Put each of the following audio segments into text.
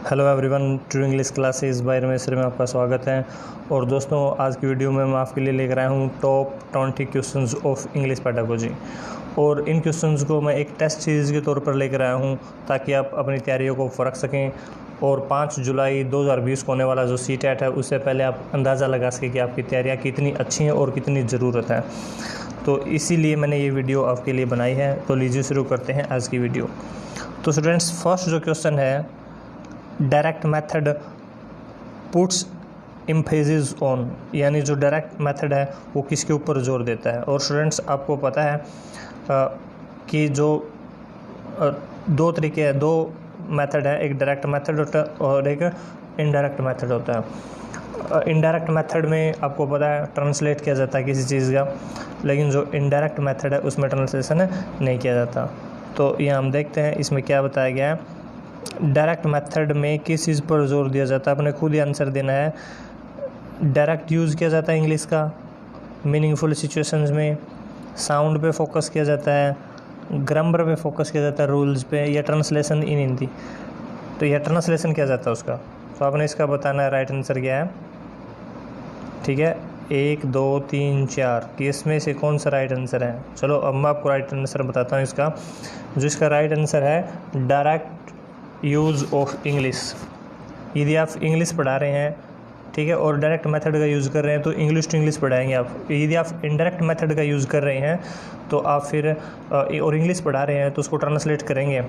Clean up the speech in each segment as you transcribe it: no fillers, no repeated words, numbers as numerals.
Hello everyone, true English classes bye Ramesh में आपका स्वागत है। और दोस्तों, आज की वीडियो में मैं आपके लिए लेकर आया हूँ top 20 questions of English pedagogy. और इन क्वेश्चंस को मैं एक टेस्ट सीरीज़ के तौर पर लेकर आया हूँ ताकि आप अपनी तैयारियों को फ़र्क सकें। और 5 जुलाई 2020 को होने वाला जो CTET है, उससे पहले आप अंदाज़ा लगा सकें कि आपकी तैयारियाँ कितनी अच्छी हैं और कितनी ज़रूरत है। तो इसीलिए मैंने ये वीडियो आपके लिए बनाई है। तो लीजिए शुरू करते हैं आज की वीडियो। तो स्टूडेंट्स, फर्स्ट जो क्वेश्चन है, direct method puts emphasis on, यानी जो डायरेक्ट मेथड है वो किसके ऊपर जोर देता है। और स्टूडेंट्स, आपको पता है कि जो दो तरीके हैं, दो मेथड है, एक डायरेक्ट मेथड होता है और एक इनडायरेक्ट मेथड होता है। इनडायरेक्ट मेथड में आपको पता है ट्रांसलेट किया जाता है किसी चीज़ का, लेकिन जो इनडायरेक्ट मेथड है उसमें ट्रांसलेशन नहीं किया जाता। तो ये हम देखते हैं इसमें क्या बताया गया है। डायरेक्ट मेथड में किस चीज़ पर जोर दिया जाता है, अपने खुद ही आंसर देना है। डायरेक्ट यूज़ किया जाता है इंग्लिश का मीनिंगफुल सिचुएशंस में, साउंड पे फोकस किया जाता है, ग्रामर पे फोकस किया जाता है, रूल्स पे, या ट्रांसलेशन इन हिंदी। तो यह ट्रांसलेशन किया जाता है उसका। तो आपने इसका बताना है राइट आंसर क्या है। ठीक है, 1 2 3 4 कि इसमें से कौन सा राइट आंसर है। चलो अब मैं आपको राइट आंसर बताता हूँ इसका। जो इसका राइट आंसर है डायरेक्ट यूज़ ऑफ इंग्लिश। यदि आप इंग्लिश पढ़ा रहे हैं, ठीक है, और डायरेक्ट मेथड का यूज़ कर रहे हैं तो इंग्लिश टू इंग्लिश पढ़ाएंगे आप। यदि आप इनडायरेक्ट मेथड का यूज़ कर रहे हैं तो आप फिर और इंग्लिश पढ़ा रहे हैं तो उसको ट्रांसलेट करेंगे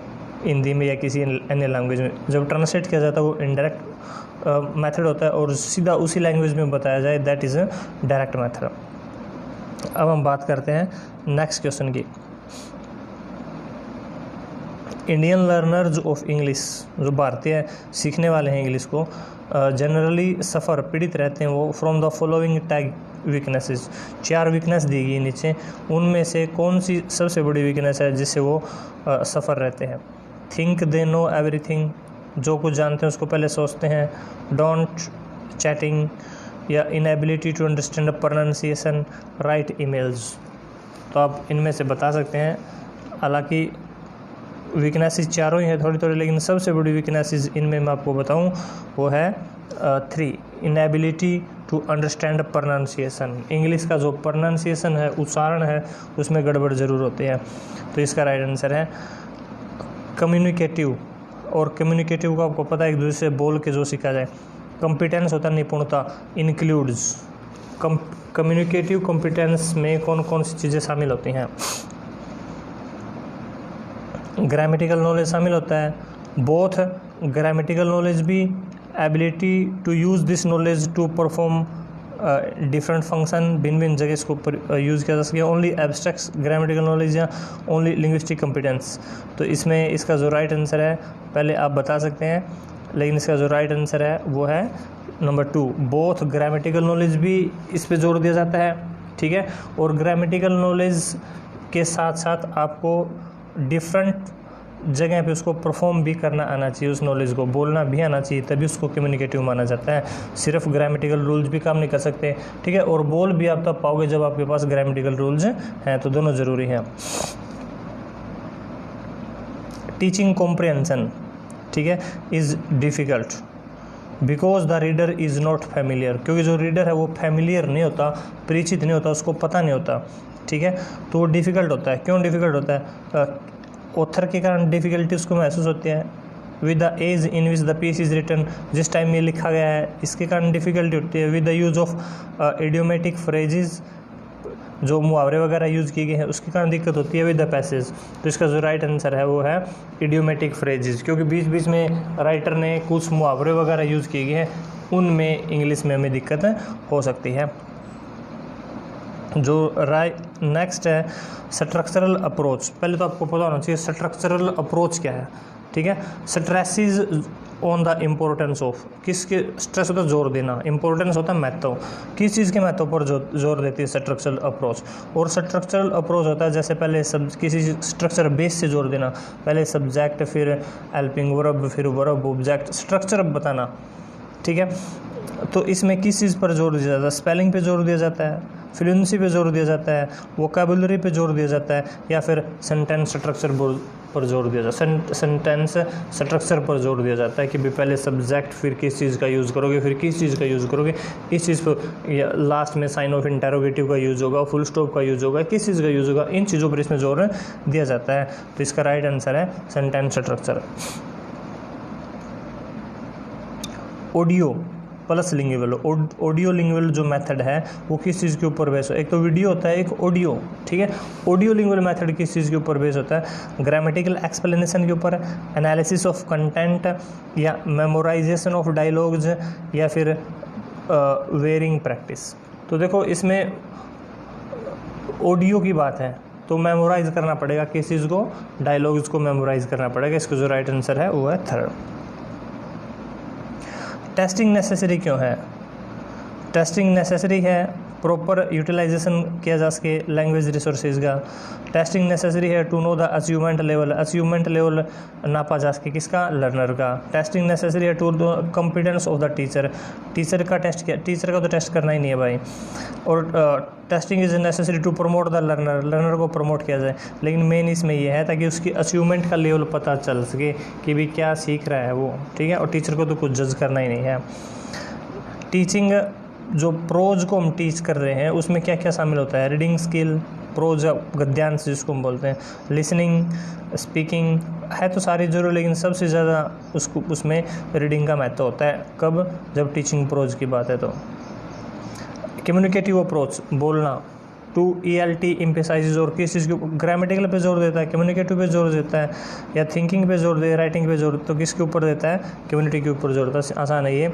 हिंदी में या किसी अन्य लैंग्वेज में। जब ट्रांसलेट किया जाता है वो इनडायरेक्ट मेथड होता है और सीधा उसी लैंग्वेज में बताया जाए, that is a direct method. अब हम बात करते हैं नेक्स्ट क्वेश्चन की। इंडियन लर्नर्स ऑफ इंग्लिश, जो भारतीय सीखने वाले हैं इंग्लिश को, जनरली सफ़र पीड़ित रहते हैं वो from the following tag weaknesses. 4 weakness दी गई नीचे, उनमें से कौन सी सबसे बड़ी वीकनेस है जिससे वो सफ़र रहते हैं। थिंक दे नो एवरीथिंग, जो कुछ जानते हैं उसको पहले सोचते हैं। डोंट चैटिंग, या inability to understand pronunciation, right emails. तो आप इनमें से बता सकते हैं। हालांकि वीकनेसेस चारों ही हैं थोड़ी थोड़ी, लेकिन सबसे बड़ी वीकनेसेस इनमें मैं आपको बताऊं वो है 3, inability to understand pronunciation. English का जो प्रोनाउंसिएशन है, उच्चारण है, उसमें गड़बड़ ज़रूर होती है। तो इसका राइट आंसर है कम्युनिकेटिव। और कम्युनिकेटिव को आपको पता है एक दूसरे से बोल के जो सीखा जाए। कॉम्पिटेंस होता है निपुणता, इंक्लूड्स। कम्युनिकेटिव कॉम्पिटेंस में कौन कौन सी चीज़ें शामिल होती हैं। ग्रामेटिकल नॉलेज शामिल होता है, बोथ ग्रामेटिकल नॉलेज भी, ability to use this knowledge to perform different function, भिन्न भिन्न जगह इसको यूज़ किया जा सके। ओनली एब्स्ट्रैक्ट ग्रामेटिकल नॉलेज या ओनली लिंग्विस्टिक कॉम्पिटेंस। तो इसमें इसका जो राइट आंसर है, पहले आप बता सकते हैं, लेकिन इसका जो राइट आंसर है वो है नंबर 2, बोथ ग्रामेटिकल नॉलेज भी इस पर जोर दिया जाता है। ठीक है, और ग्रामेटिकल नॉलेज के साथ साथ आपको डिफरेंट जगह पे उसको परफॉर्म भी करना आना चाहिए, उस नॉलेज को बोलना भी आना चाहिए, तभी उसको कम्युनिकेटिव माना जाता है। सिर्फ ग्रामेटिकल रूल्स भी काम नहीं कर सकते, ठीक है, और बोल भी आप तब पाओगे जब आपके पास ग्रामेटिकल रूल्स हैं। तो दोनों ज़रूरी हैं। टीचिंग कॉम्प्रिहेंशन, ठीक है, is difficult because the reader is not familiar, क्योंकि जो रीडर है वो फैमिलियर नहीं होता, परिचित नहीं होता, उसको पता नहीं होता। ठीक है, तो वो डिफ़िकल्ट होता है। क्यों डिफ़िकल्ट होता है? ऑथर के कारण डिफ़िकल्टी उसको महसूस होती है। With the age in which the piece is written, जिस टाइम ये लिखा गया है, इसके कारण डिफ़िकल्टी होती है। With the use of idiomatic phrases, जो मुहावरे वगैरह यूज़ किए गए हैं, उसके कारण दिक्कत होती है। विद द पैसेज, तो इसका जो राइट आंसर है वो है इडियोमेटिक फ्रेजेस, क्योंकि बीच बीच में राइटर ने कुछ मुहावरे वगैरह यूज़ किए गए हैं, उनमें इंग्लिश में हमें दिक्कत हो सकती है। जो नेक्स्ट है स्ट्रक्चरल अप्रोच। पहले तो आपको पता होना चाहिए स्ट्रक्चरल अप्रोच क्या है। ठीक है, stresses on the importance of, किसके स्ट्रेस होता है, जोर देना, इम्पोर्टेंस होता है महत्व, किस चीज़ के महत्व पर जोर देती है स्ट्रक्चरल अप्रोच। और स्ट्रक्चरल अप्रोच होता है जैसे पहले किसी स्ट्रक्चर बेस से जोर देना, पहले सब्जेक्ट, फिर हेल्पिंग वर्ब, फिर वर्ब ऑब्जेक्ट, स्ट्रक्चर बताना। ठीक है, तो इसमें किस चीज़ पर जोर दिया जाता है? स्पेलिंग पे जोर दिया जाता है, फ्लुएंसी पे जोर दिया जाता है, वोकैबुलरी पे जोर दिया जाता है, या फिर सेंटेंस स्ट्रक्चर पर जोर दिया जाता है, सेंटेंस स्ट्रक्चर पर जोर दिया जाता है कि भी पहले सब्जेक्ट, फिर किस चीज़ का यूज़ करोगे, फिर किस चीज़ का यूज़ करोगे, इस चीज़ पर लास्ट में साइन ऑफ इंटेरोगेटिव का यूज़ होगा, फुल स्टॉप का यूज़ होगा, किस चीज़ का यूज़ होगा, इन चीज़ों पर इसमें जोर दिया जाता है। तो इसका राइट आंसर है sentence structure. Audio plus lingual, audio lingual जो मेथड है वो किस चीज़ के ऊपर बेस हो, एक तो वीडियो होता है, एक ऑडियो, ठीक है। ऑडियो लिंगुअल मेथड किस चीज़ के ऊपर बेस होता है, ग्रामेटिकल एक्सप्लेनेशन के ऊपर, एनालिसिस ऑफ कंटेंट, या मेमोराइजेशन ऑफ डायलॉग्स, या फिर वेयरिंग प्रैक्टिस। तो देखो इसमें ऑडियो की बात है तो मेमोराइज करना पड़ेगा किस चीज़ को, डायलॉग्स को मेमोराइज करना पड़ेगा। इसका जो राइट आंसर है वो है थर्ड। टेस्टिंग नेसेसरी क्यों है, टेस्टिंग नेसेसरी है प्रॉपर यूटिलाइजेशन किया जा सके लैंग्वेज रिसोर्सेज का। टेस्टिंग नेसेसरी है to know the achievement level, achievement level नापा जा सके किसका, लर्नर का। टेस्टिंग नेसेसरी है to the competence of the teacher, teacher का टेस्ट किया, टीचर का तो टेस्ट करना ही नहीं है भाई। और testing is necessary to promote the learner, learner को प्रमोट किया जाए, लेकिन मेन इसमें यह है ताकि उसकी अचीवमेंट का लेवल पता चल सके कि भी क्या सीख रहा है वो, ठीक है। और टीचर को तो कुछ जज करना ही नहीं है। टीचिंग जो प्रोज को हम टीच कर रहे हैं उसमें क्या क्या शामिल होता है, रीडिंग स्किल, प्रोज गद्यांश जिसको हम बोलते हैं, लिसनिंग, स्पीकिंग है तो सारी जरूर, लेकिन सबसे ज़्यादा उसमें रीडिंग का महत्व होता है। कब, जब टीचिंग प्रोज की बात है। तो कम्युनिकेटिव अप्रोच, बोलना, टू ELT एम्फेसाइज, और किस चीज़ के ग्रामेटिकल पे जोर देता है, कम्युनिकेटिव पे जोर देता है, या थिंकिंग पे जोर दे, राइटिंग पे जोर, तो किसके ऊपर देता है, कम्युनिटी के ऊपर जोर देता है। आसान है ये।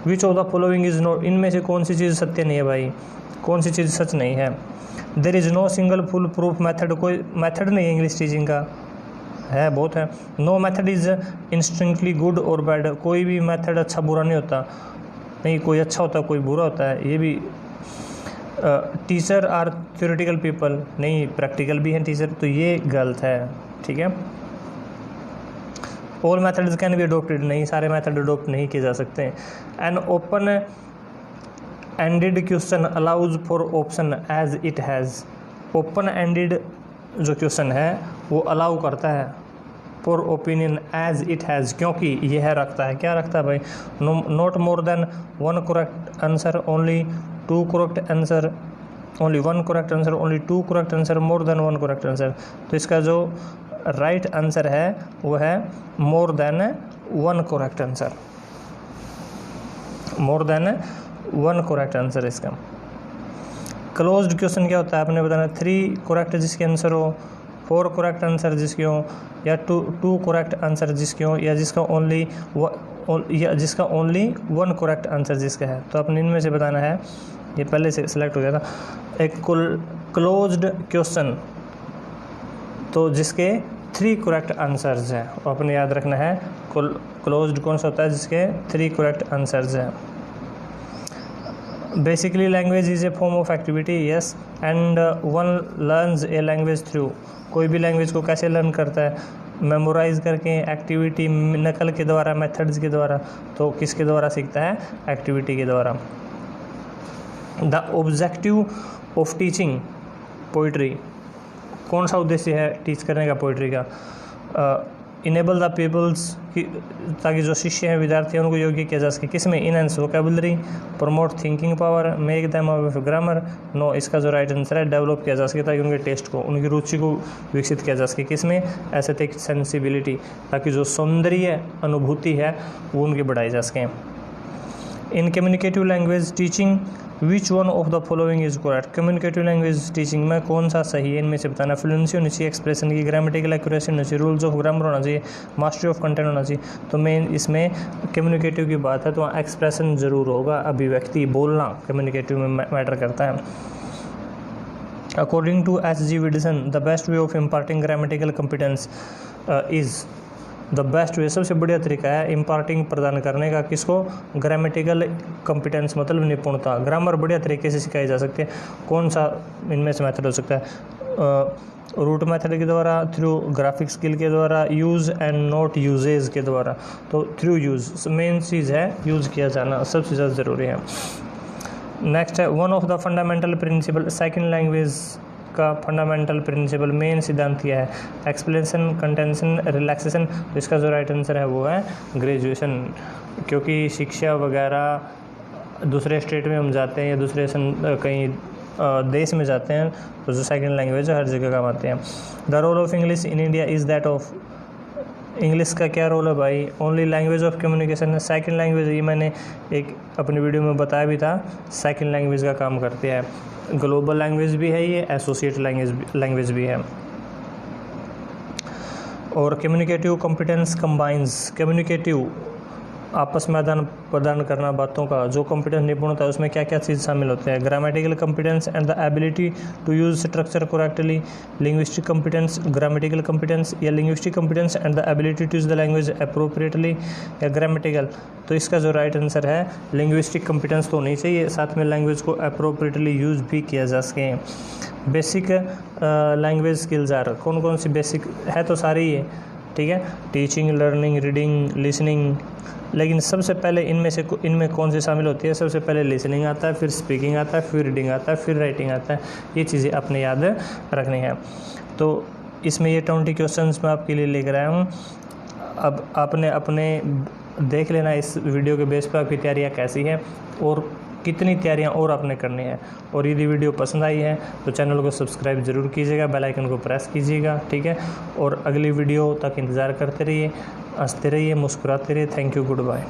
Which of the following is not, इनमें से कौन सी चीज़ सत्य नहीं है भाई, कौन सी चीज़ सच नहीं है। There is no single foolproof method, कोई मेथड नहीं है इंग्लिश टीचिंग का, है बहुत है। No method is instinctively good और बैड, कोई भी मेथड अच्छा बुरा नहीं होता, नहीं कोई अच्छा होता कोई बुरा होता है, ये भी। टीचर आर थ्योरेटिकल पीपल, नहीं प्रैक्टिकल भी हैं टीचर, तो ये गलत है, ठीक है। All methods can be adopted, नहीं सारे मेथड अडोप्ट नहीं किए जा सकते। An open ended question allows for option as it has, open ended जो क्वेश्चन है वो अलाउ करता है for opinion as it has, क्योंकि यह रखता है, क्या रखता है भाई, not more than one correct answer, only two correct answer, only one correct answer, only two correct answer, more than one correct answer. तो इसका जो राइट आंसर है वो है more than one correct answer, more than one correct answer इसका। Closed question क्या होता है आपने बताना, 3 करेक्ट जिसके आंसर हो, 4 करेक्ट आंसर जिसके हो, या टू करेक्ट आंसर जिसके हो, या जिसका ओनली वन करेक्ट आंसर जिसका है। तो अपने इनमें से बताना है, ये पहले से सिलेक्ट हो गया था। एक क्लोज्ड क्वेश्चन तो जिसके 3 करेक्ट आंसर्स हैं, और अपने याद रखना है क्लोज्ड कौन सा होता है, जिसके 3 करेक्ट आंसर्स हैं। Basically language is a form of activity, yes, and one learns a language through, कोई भी लैंग्वेज को कैसे लर्न करता है, मेमोराइज करके, एक्टिविटी, नकल के द्वारा, मेथड्स के द्वारा। तो किसके द्वारा सीखता है, एक्टिविटी के द्वारा। The objective of teaching poetry, कौन सा उद्देश्य है टीच करने का पोइट्री का, इनेबल द पीपल्स, ताकि जो शिष्य हैं, विद्यार्थी हैं, उनको योग्य किया जा सके, किसमें, enhance vocabulary, promote thinking power, make them of grammar. No, इसका जो राइट आंसर है डेवलप किया जा सके, ताकि उनके टेस्ट को, उनकी रुचि को विकसित किया जा सके, किसमें, एस्थेटिक सेंसिबिलिटी, ताकि जो सौंदर्य अनुभूति है वो उनकी बढ़ाई जा सके। इन communicative language teaching which one of the following is correct, communicative language teaching में कौन सा सही है, इनमें से बताना। फ्लुएंसी होनी चाहिए, एक्सप्रेशन की, ग्रामेटिकल एक्यूरेसी होनी चाहिए, रूल्स ऑफ ग्रामर होना चाहिए, मास्टरी ऑफ कंटेंट होना चाहिए। तो मेन इसमें कम्युनिकेटिव की बात है तो वहाँ एक्सप्रेशन ज़रूर होगा, अभिव्यक्ति, बोलना कम्युनिकेटिव में मैटर करता है। According to H.G. Wilson, the best way of imparting grammatical competence is, the best way, सबसे बढ़िया तरीका है इम्पार्टिंग प्रदान करने का, किसको, ग्रामेटिकल कॉम्पिटेंस मतलब निपुणता, ग्रामर बढ़िया तरीके से सिखाई जा सकती है। कौन सा इनमें से मेथड हो सकता है, रूट मेथड के द्वारा, थ्रू ग्राफिक स्किल के द्वारा, यूज़ एंड नॉट यूजेज के द्वारा। तो थ्रू यूज़ मेन चीज़ है, यूज़ किया जाना सबसे ज़्यादा ज़रूरी है। नेक्स्ट है one of the fundamental principle, second language का फंडामेंटल प्रिंसिपल मेन सिद्धांत क्या है? Explanation, contention, relaxation. तो इसका जो राइट आंसर है वो है ग्रेजुएशन, क्योंकि शिक्षा वगैरह दूसरे स्टेट में हम जाते हैं या दूसरे कहीं देश में जाते हैं तो जो सेकंड लैंग्वेज हर जगह काम आते हैं। The role of English in India is that of. English का क्या रोल है भाई? ओनली लैंग्वेज ऑफ कम्युनिकेशन है, सेकंड लैंग्वेज। ये मैंने एक अपनी वीडियो में बताया भी था, सेकंड लैंग्वेज का काम करती है। ग्लोबल लैंग्वेज भी है ये, एसोसिएट लैंग्वेज भी है। और कम्युनिकेटिव कॉम्पिटेंस कंबाइंस, कम्युनिकेटिव आपस में आदान प्रदान करना बातों का, जो कॉम्पिटेंस निपुणता है उसमें क्या क्या चीज़ शामिल होते हैं? Grammatical competence and the ability to use structure correctly, linguistic competence, grammatical competence, या linguistic competence and the ability to use the language appropriately, या ग्रामेटिकल। तो इसका जो राइट आंसर है लिंग्विस्टिक कॉम्पिटेंस तो होनी चाहिए, साथ में लैंग्वेज को अप्रोप्रिएटली यूज भी किया जा सके। बेसिक लैंग्वेज स्किल्स आर, कौन कौन सी बेसिक है? तो सारी है, ठीक है, टीचिंग, लर्निंग, रीडिंग, लिसनिंग। लेकिन सबसे पहले इनमें कौन सी शामिल होती है? सबसे पहले लिसनिंग आता है, फिर स्पीकिंग आता है, फिर रीडिंग आता है, फिर राइटिंग आता है। ये चीज़ें आपने याद रखनी है। तो इसमें ये 20 क्वेश्चंस मैं आपके लिए लेकर आया हूँ। अब आपने अपने देख लेना इस वीडियो के बेस पर आपकी तैयारियाँ कैसी हैं और कितनी तैयारियां और आपने करनी है। और यदि वीडियो पसंद आई है तो चैनल को सब्सक्राइब ज़रूर कीजिएगा, बेल आइकन को प्रेस कीजिएगा, ठीक है। और अगली वीडियो तक इंतज़ार करते रहिए, हंसते रहिए, मुस्कुराते रहिए। Thank you, good bye.